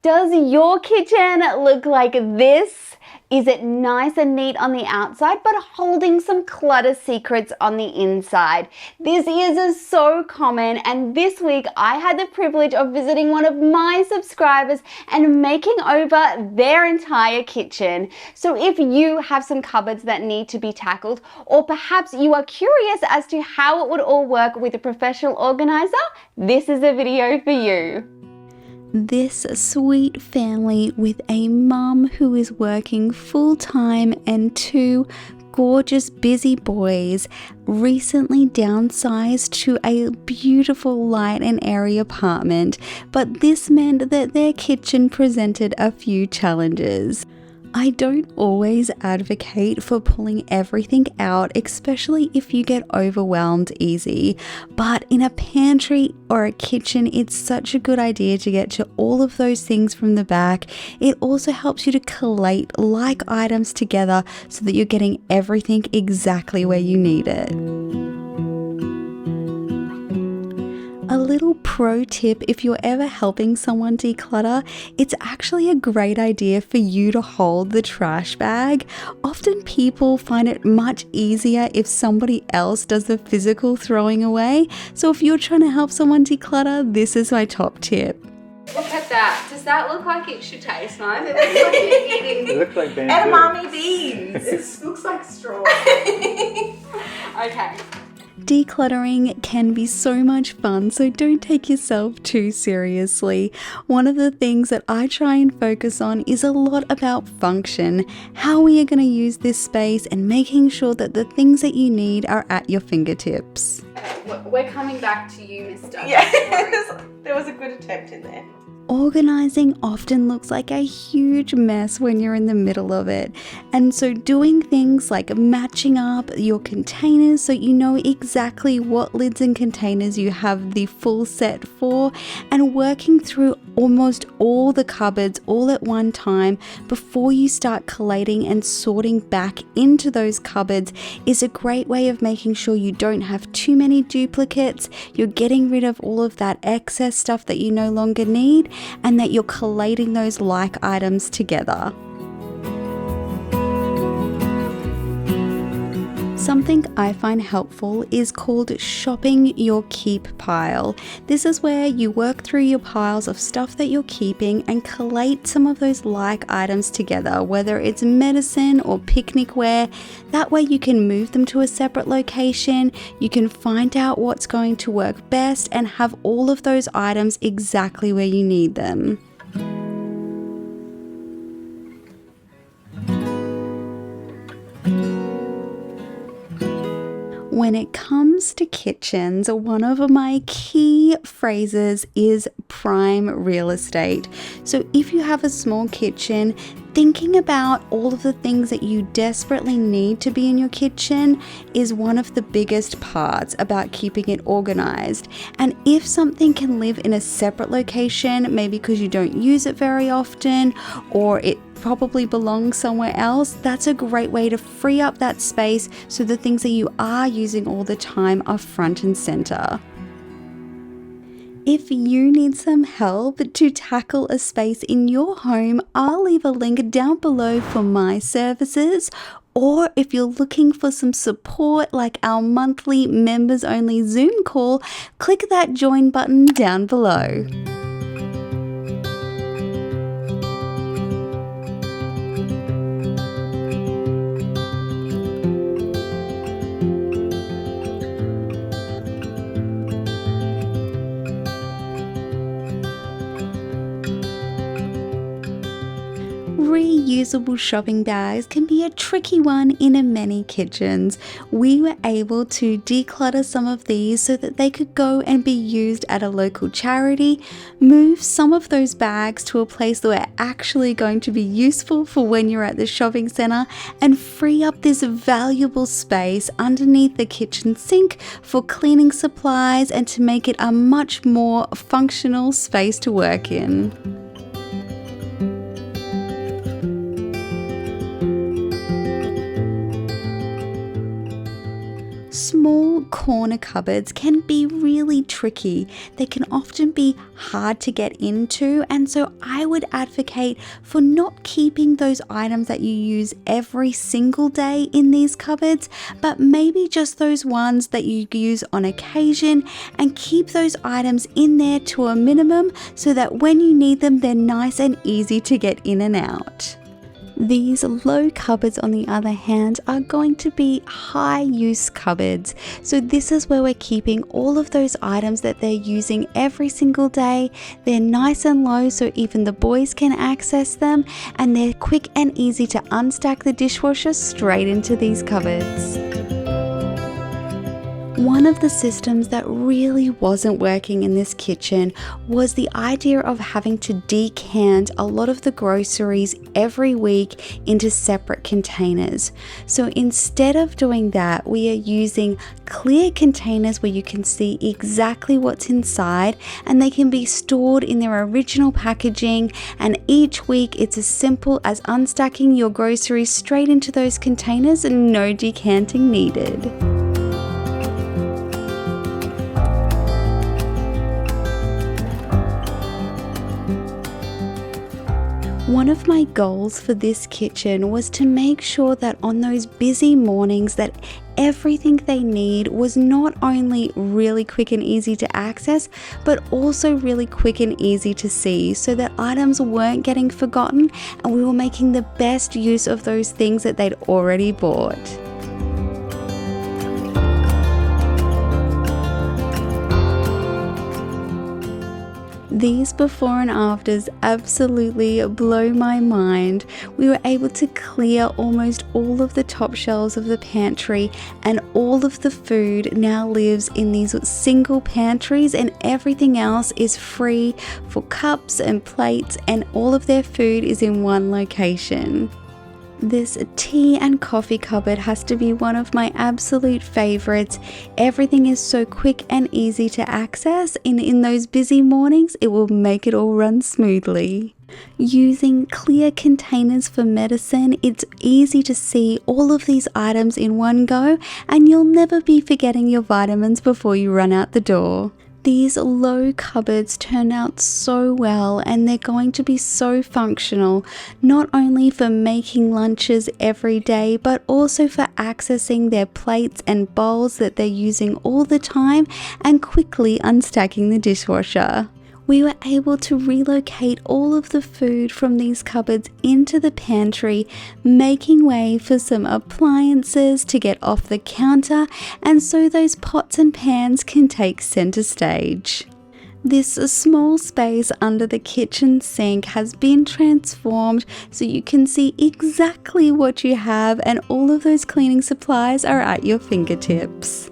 Does your kitchen look like this? Is it nice and neat on the outside, but holding some clutter secrets on the inside? This is so common, and this week I had the privilege of visiting one of my subscribers and making over their entire kitchen. So if you have some cupboards that need to be tackled, or perhaps you are curious as to how it would all work with a professional organizer, this is a video for you. This sweet family with a mum who is working full-time and two gorgeous busy boys recently downsized to a beautiful light and airy apartment, but this meant that their kitchen presented a few challenges. I don't always advocate for pulling everything out, especially if you get overwhelmed easy. But in a pantry or a kitchen, it's such a good idea to get to all of those things from the back. It also helps you to collate like items together so that you're getting everything exactly where you need it. A little pro tip: if you're ever helping someone declutter, it's actually a great idea for you to hold the trash bag. Often people find it much easier if somebody else does the physical throwing away. So if you're trying to help someone declutter, this is my top tip. Look at that. Does that look like it should taste nice? It looks like you're eating It looks like bamboo. edamame beans. It looks like straw. Okay. Decluttering can be so much fun, so don't take yourself too seriously. One of the things that I try and focus on is a lot about function, how we are going to use this space, and making sure that the things that you need are at your fingertips. We're coming back to you, mister. Yeah, there was a good attempt in there. Organizing often looks like a huge mess when you're in the middle of it. And so doing things like matching up your containers so you know exactly what lids and containers you have the full set for, and working through almost all the cupboards all at one time before you start collating and sorting back into those cupboards is a great way of making sure you don't have too many duplicates, you're getting rid of all of that excess stuff that you no longer need, and that you're collating those like items together. Something I find helpful is called shopping your keep pile. This is where you work through your piles of stuff that you're keeping and collate some of those like items together, whether it's medicine or picnic wear. That way you can move them to a separate location, you can find out what's going to work best and have all of those items exactly where you need them. When it comes to kitchens, one of my key phrases is prime real estate. So if you have a small kitchen, thinking about all of the things that you desperately need to be in your kitchen is one of the biggest parts about keeping it organized. And if something can live in a separate location, maybe because you don't use it very often, or it probably belongs somewhere else, that's a great way to free up that space so the things that you are using all the time are front and center. If you need some help to tackle a space in your home, I'll leave a link down below for my services. Or if you're looking for some support like our monthly members only Zoom call, click that join button down below. Reusable shopping bags can be a tricky one in many kitchens. We were able to declutter some of these so that they could go and be used at a local charity, move some of those bags to a place that were actually going to be useful for when you're at the shopping center, and free up this valuable space underneath the kitchen sink for cleaning supplies and to make it a much more functional space to work in. Small corner cupboards can be really tricky. They can often be hard to get into, and so I would advocate for not keeping those items that you use every single day in these cupboards, but maybe just those ones that you use on occasion, and keep those items in there to a minimum so that when you need them, they're nice and easy to get in and out. These low cupboards, on the other hand, are going to be high use cupboards. So this is where we're keeping all of those items that they're using every single day. They're nice and low so even the boys can access them, and they're quick and easy to unstack the dishwasher straight into these cupboards. One of the systems that really wasn't working in this kitchen was the idea of having to decant a lot of the groceries every week into separate containers. So instead of doing that, we are using clear containers where you can see exactly what's inside, and they can be stored in their original packaging, and each week it's as simple as unstacking your groceries straight into those containers and no decanting needed. One of my goals for this kitchen was to make sure that on those busy mornings that everything they need was not only really quick and easy to access, but also really quick and easy to see, so that items weren't getting forgotten and we were making the best use of those things that they'd already bought. These before and afters absolutely blow my mind. We were able to clear almost all of the top shelves of the pantry, and all of the food now lives in these single pantries, and everything else is free for cups and plates, and all of their food is in one location. This tea and coffee cupboard has to be one of my absolute favorites. Everything is so quick and easy to access, and in those busy mornings, it will make it all run smoothly. Using clear containers for medicine, it's easy to see all of these items in one go, and you'll never be forgetting your vitamins before you run out the door. These low cupboards turned out so well, and they're going to be so functional, not only for making lunches every day, but also for accessing their plates and bowls that they're using all the time and quickly unstacking the dishwasher. We were able to relocate all of the food from these cupboards into the pantry, making way for some appliances to get off the counter, and so those pots and pans can take center stage. This small space under the kitchen sink has been transformed so you can see exactly what you have, and all of those cleaning supplies are at your fingertips.